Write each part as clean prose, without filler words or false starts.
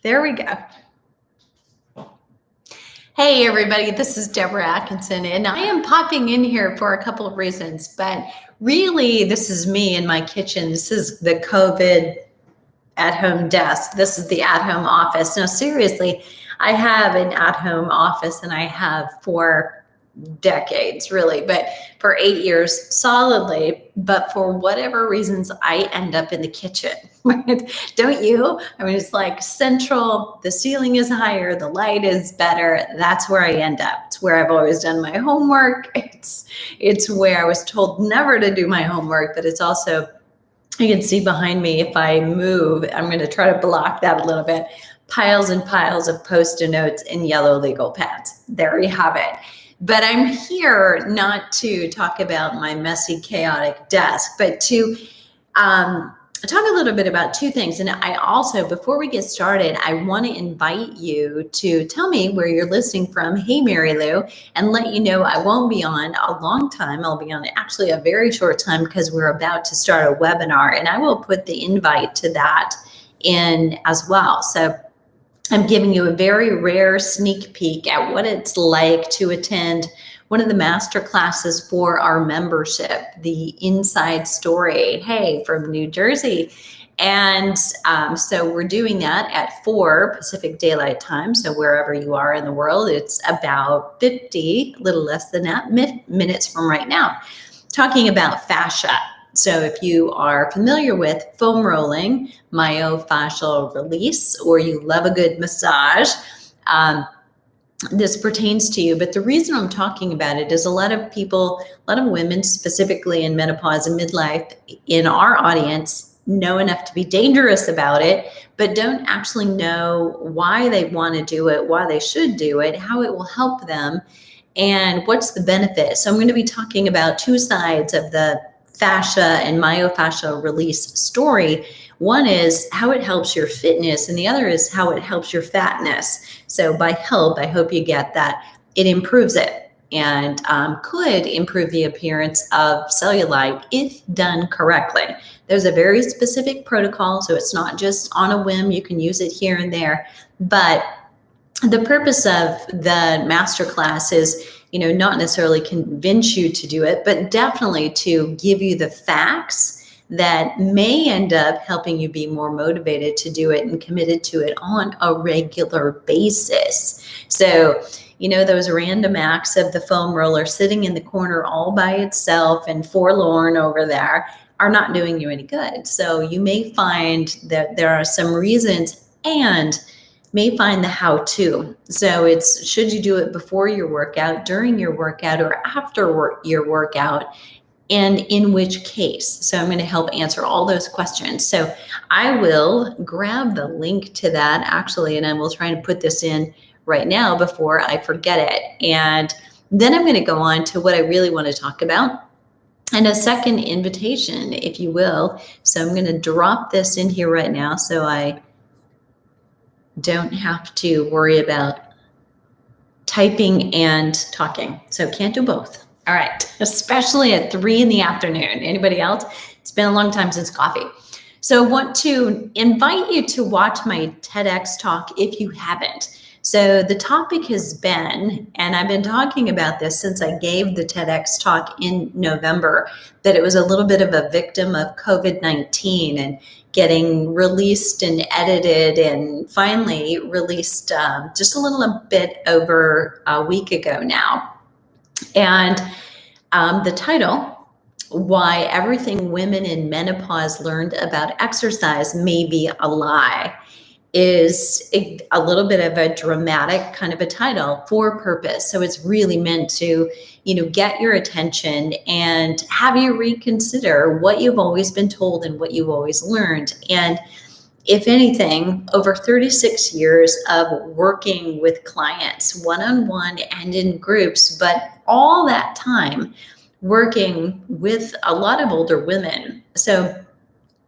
There we go. Hey everybody, this is Deborah Atkinson, and I am popping in here for a couple of reasons, but really this is me in my kitchen. This is the COVID at-home desk. This is the at-home office. Now seriously, I have an at-home office and I have for decades really, but for 8 years solidly, but for whatever reasons, I end up in the kitchen, right? Don't you? I mean, it's like central, the ceiling is higher, the light is better. That's where I end up. It's where I've always done my homework. It's where I was told never to do my homework, but it's also, you can see behind me, if I move, I'm going to try to block that a little bit, piles and piles of Post-it notes and yellow legal pads. There you have it. But I'm here not to talk about my messy, chaotic desk, but to talk a little bit about two things. And I also, before we get started, I want to invite you to tell me where you're listening from. Hey, Mary Lou, and let you know I won't be on a long time. I'll be on actually a very short time because we're about to start a webinar, and I will put the invite to that in as well. So I'm giving you a very rare sneak peek at what it's like to attend one of the master classes for our membership, the Inside Story, hey, from New Jersey. And so we're doing that at 4 Pacific Daylight Time. So wherever you are in the world, it's about 50, a little less than that, minutes from right now, talking about fascia. So if you are familiar with foam rolling, myofascial release, or you love a good massage, this pertains to you. But the reason I'm talking about it is a lot of people, a lot of women specifically in menopause and midlife in our audience know enough to be dangerous about it, but don't actually know why they want to do it, why they should do it, how it will help them, and what's the benefit. So I'm going to be talking about two sides of the fascia and myofascial release story. One is how it helps your fitness, and the other is how it helps your fatness. So by help, I hope you get that it improves it and could improve the appearance of cellulite if done correctly. There's a very specific protocol, so it's not just on a whim. You can use it here and there, but the purpose of the masterclass is, not necessarily convince you to do it, but definitely to give you the facts that may end up helping you be more motivated to do it and committed to it on a regular basis. So, those random acts of the foam roller sitting in the corner all by itself and forlorn over there are not doing you any good. So you may find that there are some reasons and may find the how-to. So it's, should you do it before your workout, during your workout, or after your workout, and in which case? So I'm going to help answer all those questions. So I will grab the link to that actually, and I will try and put this in right now before I forget it. And then I'm going to go on to what I really want to talk about, and a second invitation, if you will. So I'm going to drop this in here right now so I don't have to worry about typing and talking. So can't do both. All right, especially at 3 p.m. Anybody else? It's been a long time since coffee. So I want to invite you to watch my TEDx talk if you haven't. So the topic has been, and I've been talking about this since I gave the TEDx talk in November, that it was a little bit of a victim of COVID-19 and getting released and edited and finally released just a bit over a week ago now. And the title, Why Everything Women in Menopause Learned About Exercise May Be a Lie, is a little bit of a dramatic kind of a title for purpose. So it's really meant to, get your attention and have you reconsider what you've always been told and what you've always learned. And if anything, over 36 years of working with clients one-on-one and in groups, but all that time working with a lot of older women. So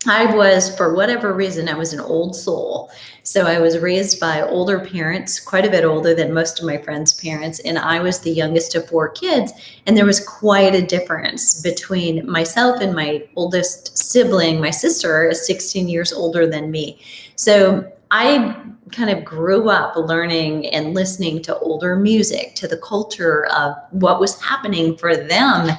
I was, for whatever reason, I was an old soul. So I was raised by older parents, quite a bit older than most of my friends' parents, and I was the youngest of 4 kids. And there was quite a difference between myself and my oldest sibling. My sister is 16 years older than me. So I kind of grew up learning and listening to older music, to the culture of what was happening for them,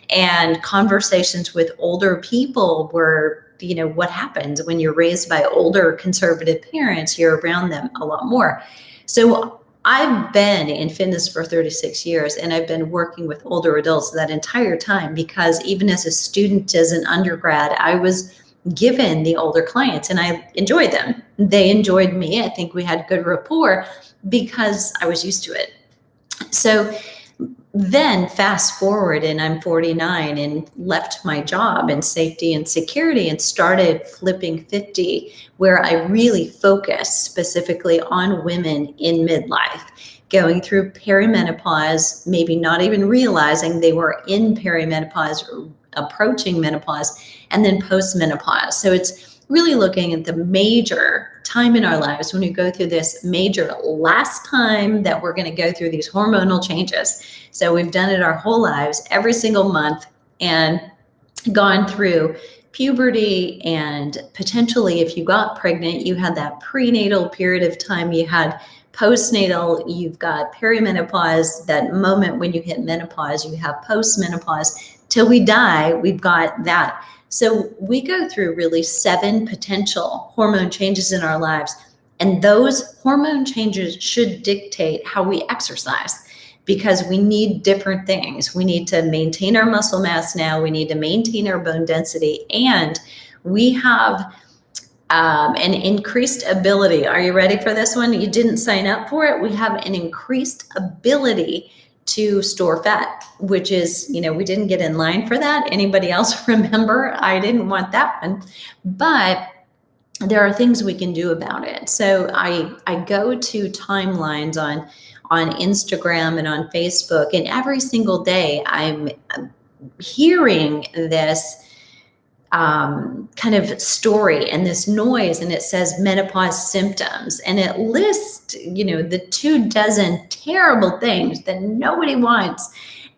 and conversations with older people were, what happens when you're raised by older conservative parents, you're around them a lot more. So I've been in fitness for 36 years, and I've been working with older adults that entire time, because even as a student, as an undergrad, I was given the older clients and I enjoyed them. They enjoyed me. I think we had good rapport because I was used to it. So then fast forward, and I'm 49 and left my job in safety and security and started flipping 50, where I really focused specifically on women in midlife, going through perimenopause, maybe not even realizing they were in perimenopause or approaching menopause, and then postmenopause. So it's really looking at the major time in our lives when we go through this major last time that we're going to go through these hormonal changes. So we've done it our whole lives, every single month, and gone through puberty, and potentially if you got pregnant, you had that prenatal period of time, you had postnatal, you've got perimenopause, that moment when you hit menopause, you have postmenopause. Till we die, we've got that. So we go through really 7 potential hormone changes in our lives. And those hormone changes should dictate how we exercise, because we need different things. We need to maintain our muscle mass now. We need to maintain our bone density. And we have an increased ability. Are you ready for this one? You didn't sign up for it. We have an increased ability to store fat, which is, we didn't get in line for that. Anybody else remember? I didn't want that one, but there are things we can do about it. So I go to timelines on Instagram and on Facebook, and every single day I'm hearing this kind of story and this noise, and it says menopause symptoms, and it lists, the 24 terrible things that nobody wants.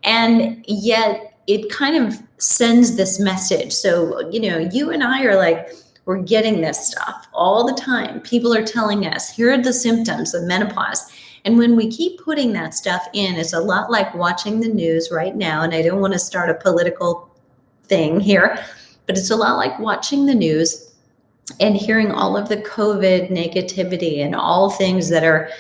And yet it kind of sends this message. So, you and I are like, we're getting this stuff all the time. People are telling us, here are the symptoms of menopause. And when we keep putting that stuff in, it's a lot like watching the news right now. And I don't want to start a political thing here, but it's a lot like watching the news and hearing all of the COVID negativity and all things that are,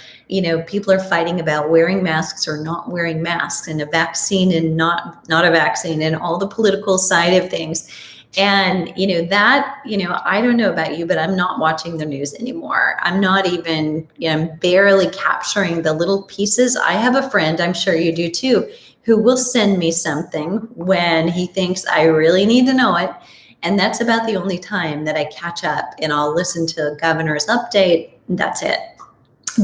people are fighting about wearing masks or not wearing masks, and a vaccine and not a vaccine, and all the political side of things. And, I don't know about you, but I'm not watching the news anymore. I'm not even, I'm barely capturing the little pieces. I have a friend, I'm sure you do too, who will send me something when he thinks I really need to know it. And that's about the only time that I catch up, and I'll listen to a governor's update. And that's it.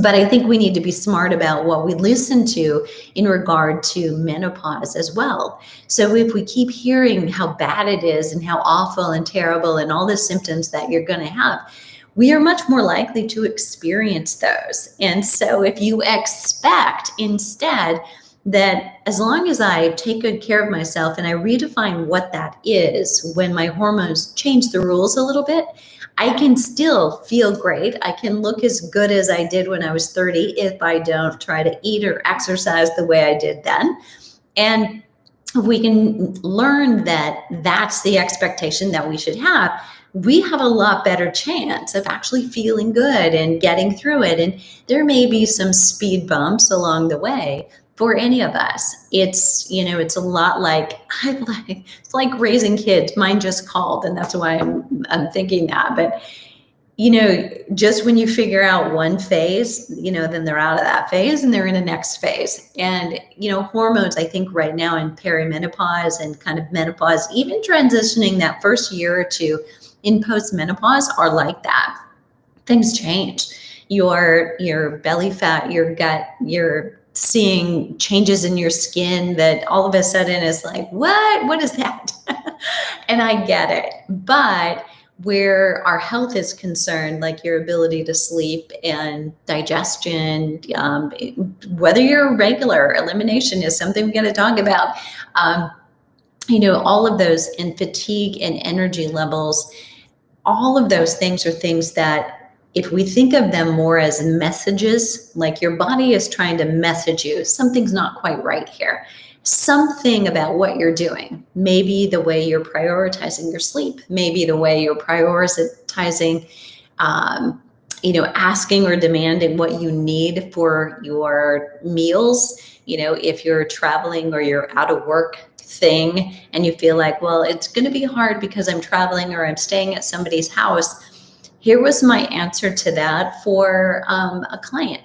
But I think we need to be smart about what we listen to in regard to menopause as well. So if we keep hearing how bad it is and how awful and terrible and all the symptoms that you're going to have, we are much more likely to experience those. And so if you expect instead that as long as I take good care of myself and I redefine what that is, when my hormones change the rules a little bit, I can still feel great. I can look as good as I did when I was 30 if I don't try to eat or exercise the way I did then. And if we can learn that that's the expectation that we should have, we have a lot better chance of actually feeling good and getting through it. And there may be some speed bumps along the way for any of us. It's, it's a lot like, it's like raising kids. Mine just called, and that's why I'm thinking that. But, just when you figure out one phase, then they're out of that phase and they're in a next phase. And, hormones, I think right now in perimenopause and kind of menopause, even transitioning that first year or two in postmenopause, are like that. Things change. Your belly fat, your gut, your seeing changes in your skin that all of a sudden is like, what is that? And I get it. But where our health is concerned, like your ability to sleep and digestion, whether you're regular, elimination is something we're going to talk about. All of those, and fatigue and energy levels, all of those things are things that if we think of them more as messages, like your body is trying to message you, something's not quite right here. Something about what you're doing, maybe the way you're prioritizing your sleep, maybe the way you're prioritizing, asking or demanding what you need for your meals. If you're traveling or you're out of work thing and you feel like, well, it's going to be hard because I'm traveling or I'm staying at somebody's house. Here was my answer to that for a client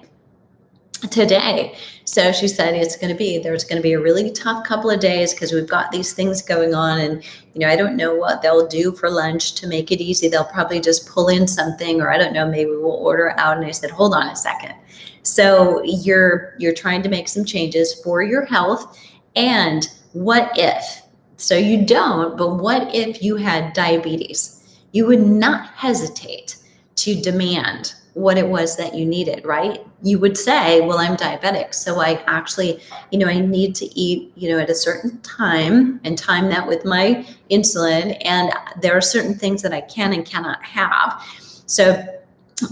today. So she said, there's going to be a really tough couple of days because we've got these things going on, and I don't know what they'll do for lunch to make it easy. They'll probably just pull in something, or I don't know, maybe we'll order out. And I said, hold on a second. So you're trying to make some changes for your health, and what if? So you don't, but what if you had diabetes? You would not hesitate to demand what it was that you needed, right? You would say, well, I'm diabetic, so I actually, I need to eat, at a certain time and time that with my insulin. And there are certain things that I can and cannot have. So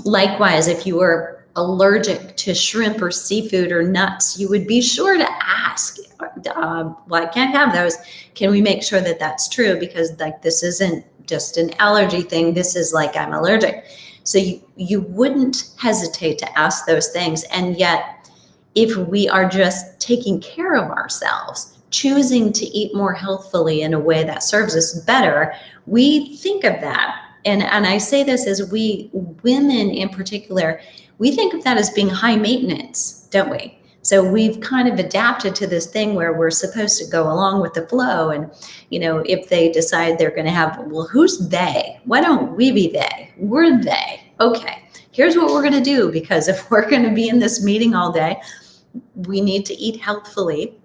likewise, if you were allergic to shrimp or seafood or nuts, you would be sure to ask, well, I can't have those. Can we make sure that that's true? Because this isn't just an allergy thing. This is like, I'm allergic. So you wouldn't hesitate to ask those things. And yet, if we are just taking care of ourselves, choosing to eat more healthfully in a way that serves us better, we think of that. And I say this as we women in particular, we think of that as being high maintenance, don't we? So we've kind of adapted to this thing where we're supposed to go along with the flow. And, if they decide they're going to have, well, who's they? Why don't we be they? We're they. Okay, here's what we're going to do, because if we're going to be in this meeting all day, we need to eat healthfully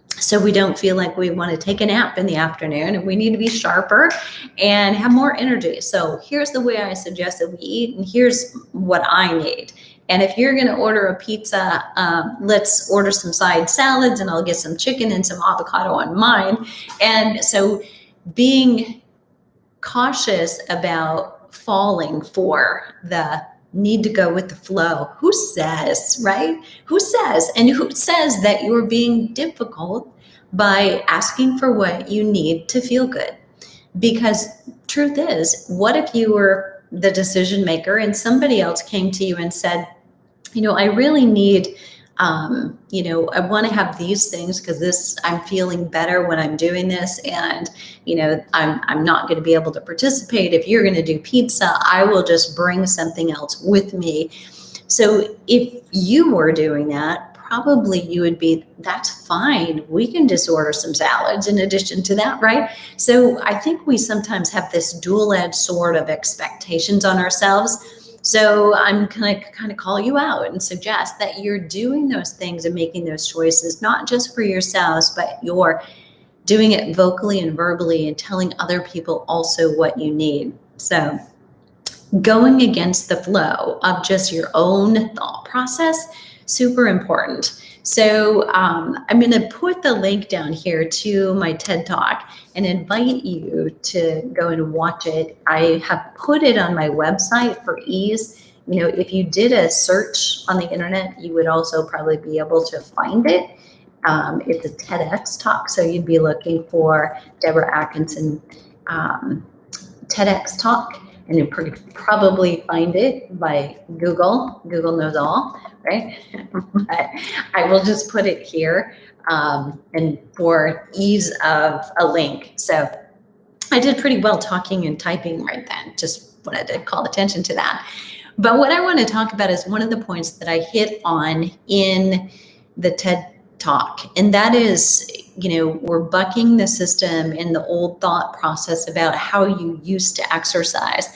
so we don't feel like we want to take a nap in the afternoon, and we need to be sharper and have more energy. So here's the way I suggest that we eat, and here's what I need. And if you're going to order a pizza, let's order some side salads, and I'll get some chicken and some avocado on mine. And so being cautious about falling for the need to go with the flow. Who says, right? Who says? And who says that you're being difficult by asking for what you need to feel good? Because truth is, what if you were the decision maker and somebody else came to you and said, I really need, I want to have these things because I'm feeling better when I'm doing this. And, I'm not going to be able to participate. If you're going to do pizza, I will just bring something else with me. So if you were doing that, probably you would be, that's fine. We can just order some salads in addition to that, right? So I think we sometimes have this dual-edged sword of expectations on ourselves. So I'm going to kind of call you out and suggest that you're doing those things and making those choices, not just for yourselves, but you're doing it vocally and verbally and telling other people also what you need. So going against the flow of just your own thought process, super important. So I'm going to put the link down here to my TED Talk and invite you to go and watch it. I have put it on my website for ease. If you did a search on the internet, you would also probably be able to find it. It's a TEDx talk, so you'd be looking for Deborah Atkinson TEDx talk, and you probably find it by Google. Google knows all, right? But I will just put it here, and for ease of a link. So I did pretty well talking and typing right then. Just wanted to call attention to that. But what I want to talk about is one of the points that I hit on in the TED Talk, and that is, we're bucking the system in the old thought process about how you used to exercise.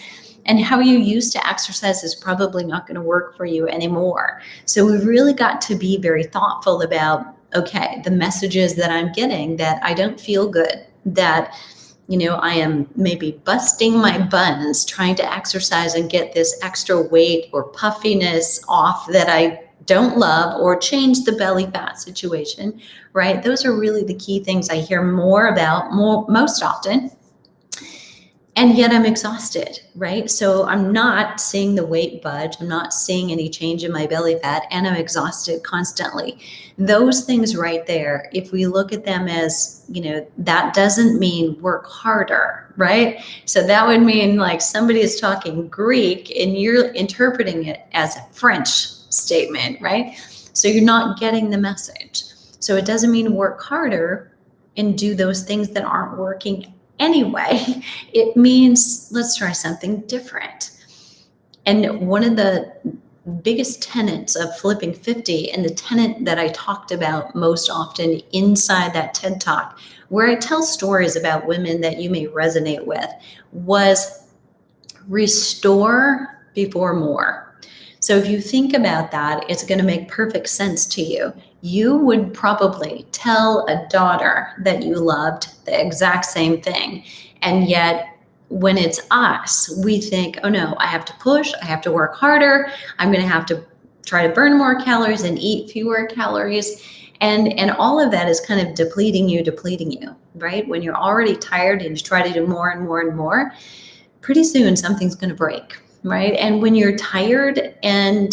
And how you used to exercise is probably not going to work for you anymore. So we've really got to be very thoughtful about, okay, the messages that I'm getting that I don't feel good, that, I am maybe busting my buns trying to exercise and get this extra weight or puffiness off that I don't love, or change the belly fat situation, right? Those are really the key things I hear more about most often. And yet I'm exhausted, right? So I'm not seeing the weight budge. I'm not seeing any change in my belly fat, and I'm exhausted constantly. Those things right there, if we look at them as, that doesn't mean work harder, right? So that would mean like somebody is talking Greek and you're interpreting it as a French statement, right? So you're not getting the message. So it doesn't mean work harder and do those things that aren't working anyway. It means let's try something different. And one of the biggest tenets of flipping 50, and the tenet that I talked about most often inside that TED Talk, where I tell stories about women that you may resonate with, was restore before more. So if you think about that, it's going to make perfect sense to you. You would probably tell a daughter that you loved the exact same thing. And yet when it's us, we think, oh no, I have to push, I have to work harder, I'm going to have to try to burn more calories and eat fewer calories. And all of that is kind of depleting you, right? When you're already tired and you try to do more and more and more, pretty soon something's going to break, right? And when you're tired, and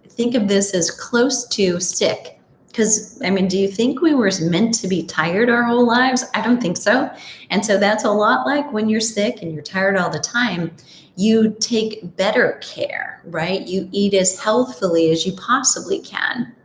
think of this as close to sick, because do you think we were meant to be tired our whole lives? I don't think so. And so that's a lot like when you're sick and you're tired all the time, you take better care, right? You eat as healthfully as you possibly can.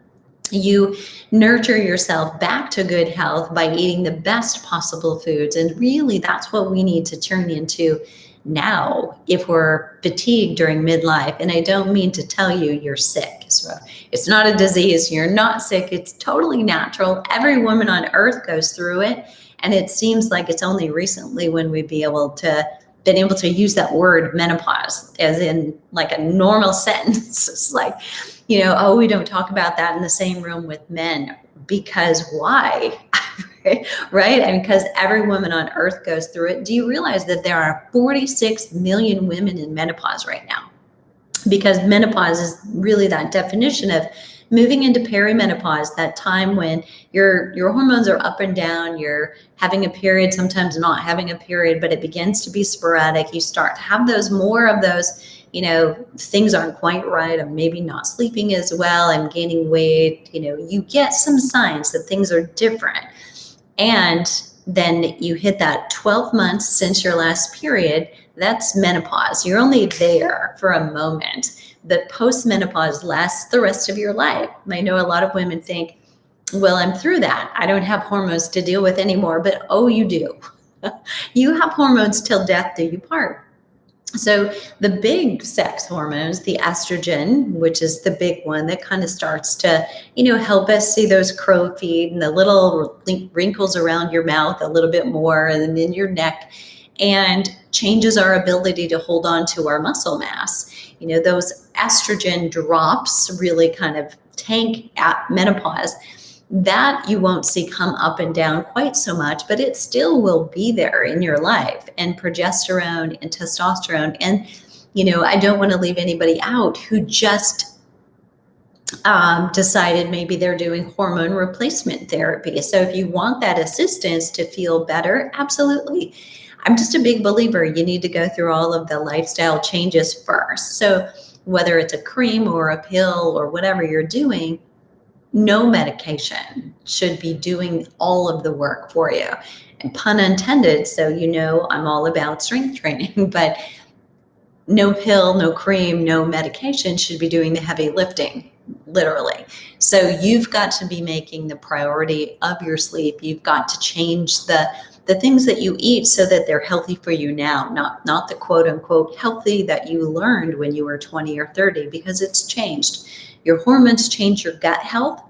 You nurture yourself back to good health by eating the best possible foods. And really, that's what we need to turn into now if we're fatigued during midlife. And I don't mean to tell you you're sick. So it's not a disease. You're not sick. It's totally natural. Every woman on earth goes through it. And it seems like it's only recently when we've been able to use that word menopause as in like a normal sentence. It's like, oh, we don't talk about that in the same room with men. Because why? Right? Because every woman on earth goes through it. Do you realize that there are 46 million women in menopause right now? Because menopause is really that definition of moving into perimenopause, that time when your hormones are up and down, you're having a period, sometimes not having a period, but it begins to be sporadic. You start to have more of those, things aren't quite right. I'm maybe not sleeping as well. I'm gaining weight. You get some signs that things are different. And then you hit that 12 months since your last period. That's menopause. You're only there for a moment. The post-menopause lasts the rest of your life. I know a lot of women think, well, I'm through that. I don't have hormones to deal with anymore. But oh, you do. You have hormones till death do you part. So the big sex hormones, the estrogen, which is the big one that kind of starts to, help us see those crow feet and the little wrinkles around your mouth a little bit more and in your neck, and changes our ability to hold on to our muscle mass. Those estrogen drops really kind of tank at menopause. That you won't see come up and down quite so much, but it still will be there in your life. And progesterone and testosterone. And, I don't want to leave anybody out who just decided maybe they're doing hormone replacement therapy. So if you want that assistance to feel better, absolutely. I'm just a big believer you need to go through all of the lifestyle changes first. So whether it's a cream or a pill or whatever you're doing, no medication should be doing all of the work for you. And pun intended, so I'm all about strength training, but no pill, no cream, no medication should be doing the heavy lifting, literally. So you've got to be making the priority of your sleep. You've got to change the things that you eat so that they're healthy for you now, not the quote unquote healthy that you learned when you were 20 or 30, because it's changed. Your hormones change your gut health,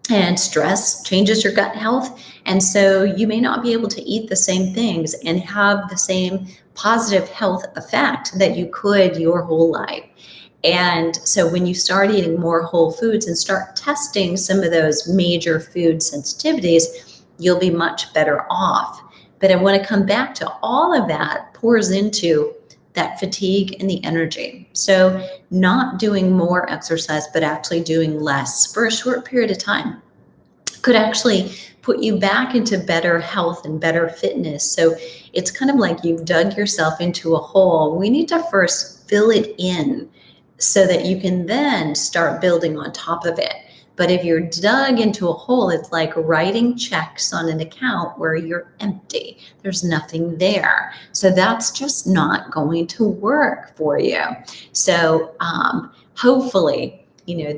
and stress changes your gut health. And so you may not be able to eat the same things and have the same positive health effect that you could your whole life. And so when you start eating more whole foods and start testing some of those major food sensitivities, you'll be much better off. But I want to come back to all of that pours into that fatigue and the energy. So not doing more exercise, but actually doing less for a short period of time could actually put you back into better health and better fitness. So it's kind of like you've dug yourself into a hole. We need to first fill it in so that you can then start building on top of it. But if you're dug into a hole, it's like writing checks on an account where you're empty. There's nothing there. So that's just not going to work for you. So hopefully,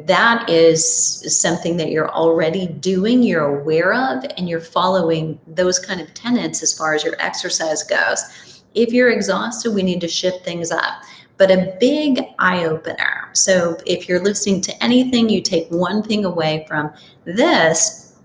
that is something that you're already doing, you're aware of, and you're following those kind of tenets as far as your exercise goes. If you're exhausted, we need to shift things up. But a big eye opener. So if you're listening to anything, you take one thing away from this.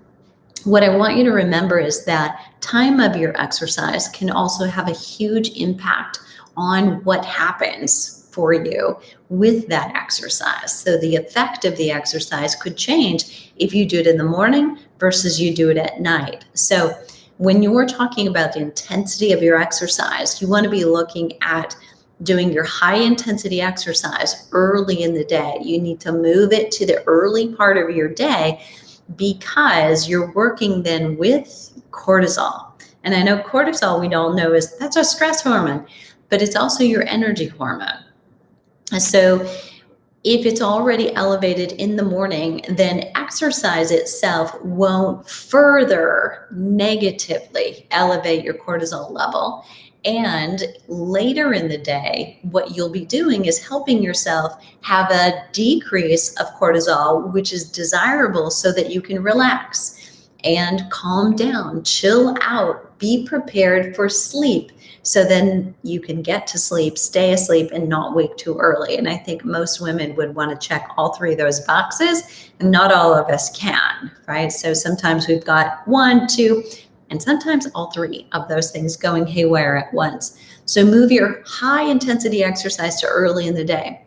What I want you to remember is that time of your exercise can also have a huge impact on what happens for you with that exercise. So the effect of the exercise could change if you do it in the morning versus you do it at night. So when you're talking about the intensity of your exercise, you want to be looking at doing your high intensity exercise early in the day. You need to move it to the early part of your day because you're working then with cortisol. And I know cortisol, we all know, that's a stress hormone, but it's also your energy hormone. So if it's already elevated in the morning, then exercise itself won't further negatively elevate your cortisol level. And later in the day, what you'll be doing is helping yourself have a decrease of cortisol, which is desirable so that you can relax and calm down, chill out, be prepared for sleep. So then you can get to sleep, stay asleep, and not wake too early. And I think most women would want to check all three of those boxes, and not all of us can, right? So sometimes we've got 1, 2, and sometimes all three of those things going haywire at once. So move your high intensity exercise to early in the day.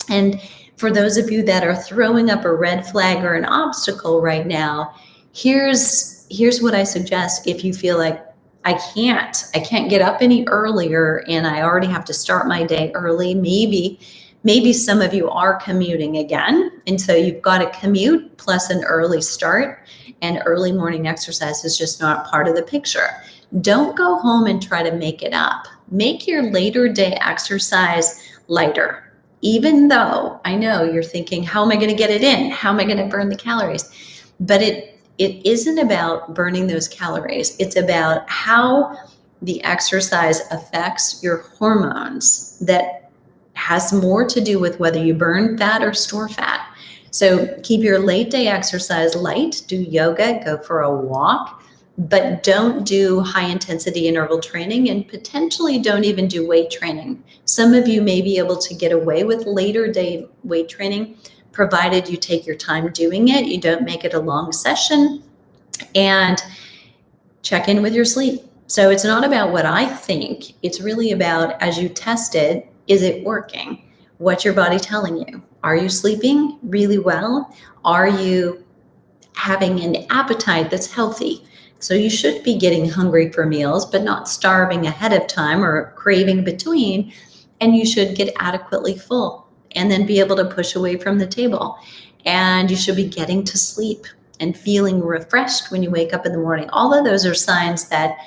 And for those of you that are throwing up a red flag or an obstacle right now, here's what I suggest. If you feel like I can't get up any earlier and I already have to start my day early, maybe some of you are commuting again, and so you've got a commute plus an early start, and early morning exercise is just not part of the picture. Don't go home and try to make it up. Make your later day exercise lighter. Even though I know you're thinking, how am I going to get it in? How am I going to burn the calories? But it isn't about burning those calories. It's about how the exercise affects your hormones. That has more to do with whether you burn fat or store fat. So keep your late day exercise light, do yoga, go for a walk, but don't do high intensity interval training, and potentially don't even do weight training. Some of you may be able to get away with later day weight training, provided you take your time doing it, you don't make it a long session, and check in with your sleep. So it's not about what I think, it's really about, as you test it, is it working? What's your body telling you? Are you sleeping really well? Are you having an appetite that's healthy? So you should be getting hungry for meals, but not starving ahead of time or craving between, and you should get adequately full and then be able to push away from the table. And you should be getting to sleep and feeling refreshed when you wake up in the morning. All of those are signs that,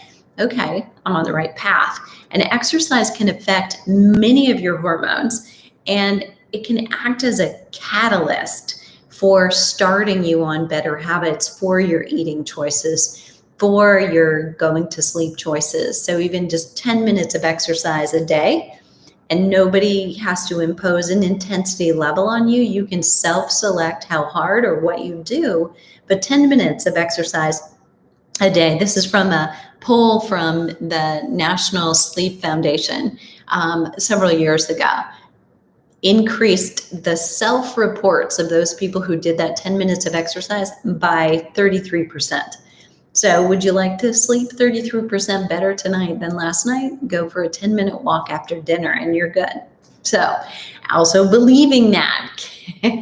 okay, I'm on the right path. And exercise can affect many of your hormones, and it can act as a catalyst for starting you on better habits for your eating choices, for your going to sleep choices. So even just 10 minutes of exercise a day, and nobody has to impose an intensity level on you. You can self-select how hard or what you do, but 10 minutes of exercise a day. This is from a poll from the National Sleep Foundation several years ago. Increased the self-reports of those people who did that 10 minutes of exercise by 33%. So would you like to sleep 33% better tonight than last night? Go for a 10-minute walk after dinner and you're good. So also believing that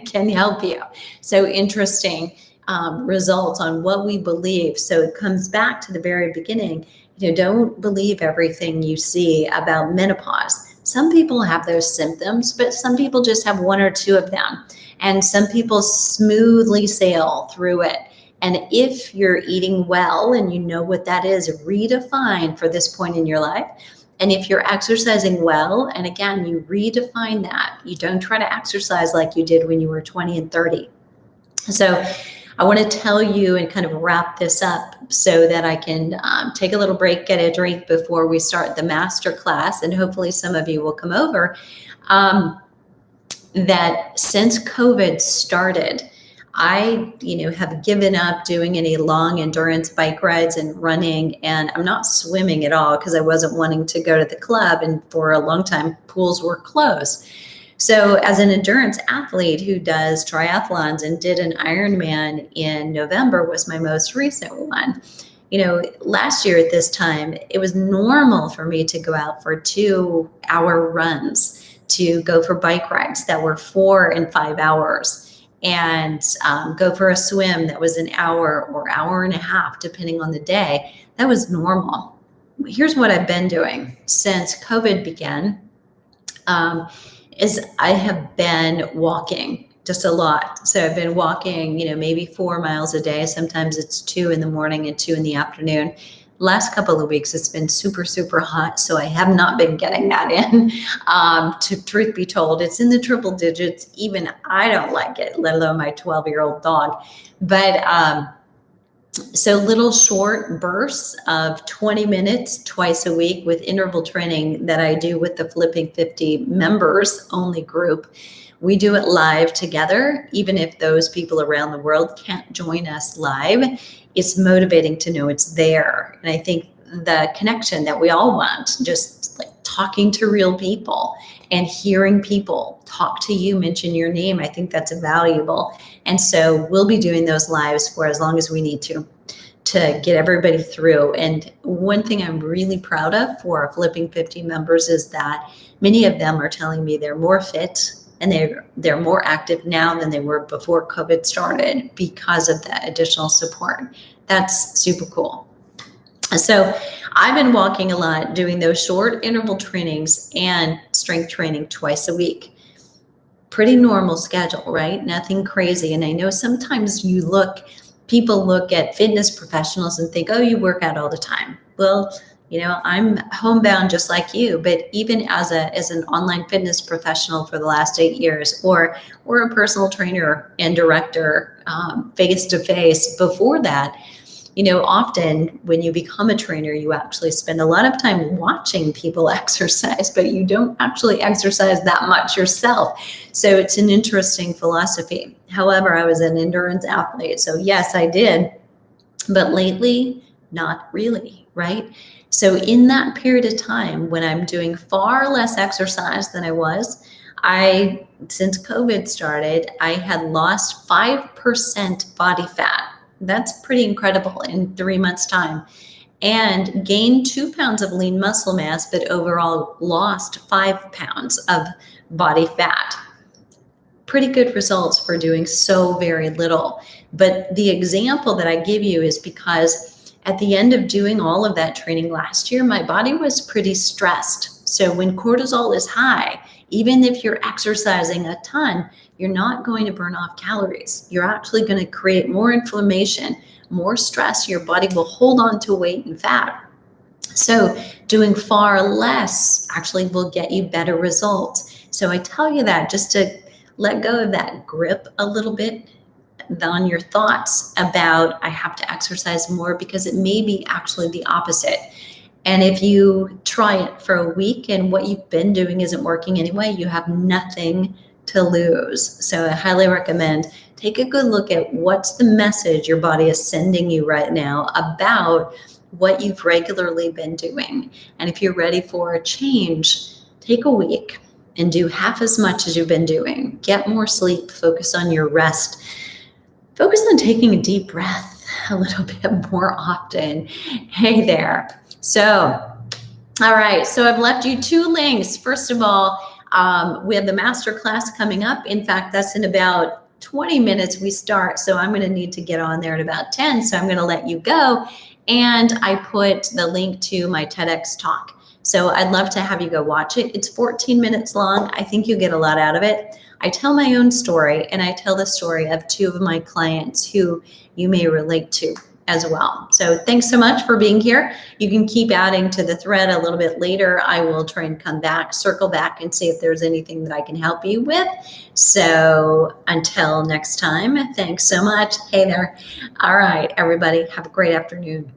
can help you. So interesting results on what we believe. So it comes back to the very beginning. Don't believe everything you see about menopause. Some people have those symptoms, but some people just have 1 or 2 of them. And some people smoothly sail through it. And if you're eating well and you know what that is, redefine for this point in your life. And if you're exercising well, and again, you redefine that. You don't try to exercise like you did when you were 20 and 30. So I want to tell you and kind of wrap this up so that I can take a little break, get a drink before we start the masterclass, and hopefully some of you will come over. That since COVID started, I, have given up doing any long endurance bike rides and running, and I'm not swimming at all because I wasn't wanting to go to the club, and for a long time pools were closed. So as an endurance athlete who does triathlons and did an Ironman in November was my most recent one. Last year at this time, it was normal for me to go out for 2-hour runs, to go for bike rides that were 4 and 5 hours, and go for a swim that was an hour or hour and a half, depending on the day. That was normal. Here's what I've been doing since COVID began. Is I have been walking just a lot. So I've been walking, maybe 4 miles a day. Sometimes it's 2 in the morning and 2 in the afternoon. Last couple of weeks, it's been super, super hot. So I have not been getting that in. Truth be told, it's in the triple digits. Even I don't like it, let alone my 12-year-old dog. But so little short bursts of 20 minutes twice a week with interval training that I do with the Flipping 50 members only group. We do it live together. Even if those people around the world can't join us live, it's motivating to know it's there. And I think the connection that we all want, just like talking to real people and hearing people talk to you, mention your name, I think that's valuable. And so we'll be doing those lives for as long as we need to get everybody through. And one thing I'm really proud of for our Flipping 50 members is that many of them are telling me they're more fit and they're more active now than they were before COVID started because of that additional support. That's super cool. So I've been walking a lot, doing those short interval trainings and strength training twice a week. Pretty normal schedule, right? Nothing crazy. And I know sometimes people look at fitness professionals and think, oh, you work out all the time. Well, I'm homebound just like you, but even as an online fitness professional for the last 8 years, or a personal trainer and director face to face before that, often when you become a trainer, you actually spend a lot of time watching people exercise, but you don't actually exercise that much yourself. So it's an interesting philosophy. However, I was an endurance athlete, so yes, I did, but lately, not really, right? So in that period of time when I'm doing far less exercise than I was, since COVID started, I had lost 5% body fat. That's pretty incredible in 3 months' time, and gained 2 pounds of lean muscle mass, but overall lost 5 pounds of body fat. Pretty good results for doing so very little. But the example that I give you is because at the end of doing all of that training last year, my body was pretty stressed. So when cortisol is high, even if you're exercising a ton, you're not going to burn off calories. You're actually going to create more inflammation, more stress. Your body will hold on to weight and fat. So doing far less actually will get you better results. So I tell you that just to let go of that grip a little bit on your thoughts about I have to exercise more, because it may be actually the opposite. And if you try it for a week and what you've been doing isn't working anyway, you have nothing to lose. So I highly recommend take a good look at what's the message your body is sending you right now about what you've regularly been doing. And if you're ready for a change, take a week and do half as much as you've been doing. Get more sleep, focus on your rest. Focus on taking a deep breath a little bit more often. Hey there. So, all right. So I've left you 2 links. First of all, we have the masterclass coming up. In fact, that's in about 20 minutes we start. So I'm going to need to get on there at about 10. So I'm going to let you go. And I put the link to my TEDx talk. So I'd love to have you go watch it. It's 14 minutes long. I think you'll get a lot out of it. I tell my own story, and I tell the story of two of my clients who you may relate to as well. So thanks so much for being here. You can keep adding to the thread a little bit later. I will try and come back, circle back, and see if there's anything that I can help you with. So until next time, thanks so much. Hey there. All right, everybody, have a great afternoon.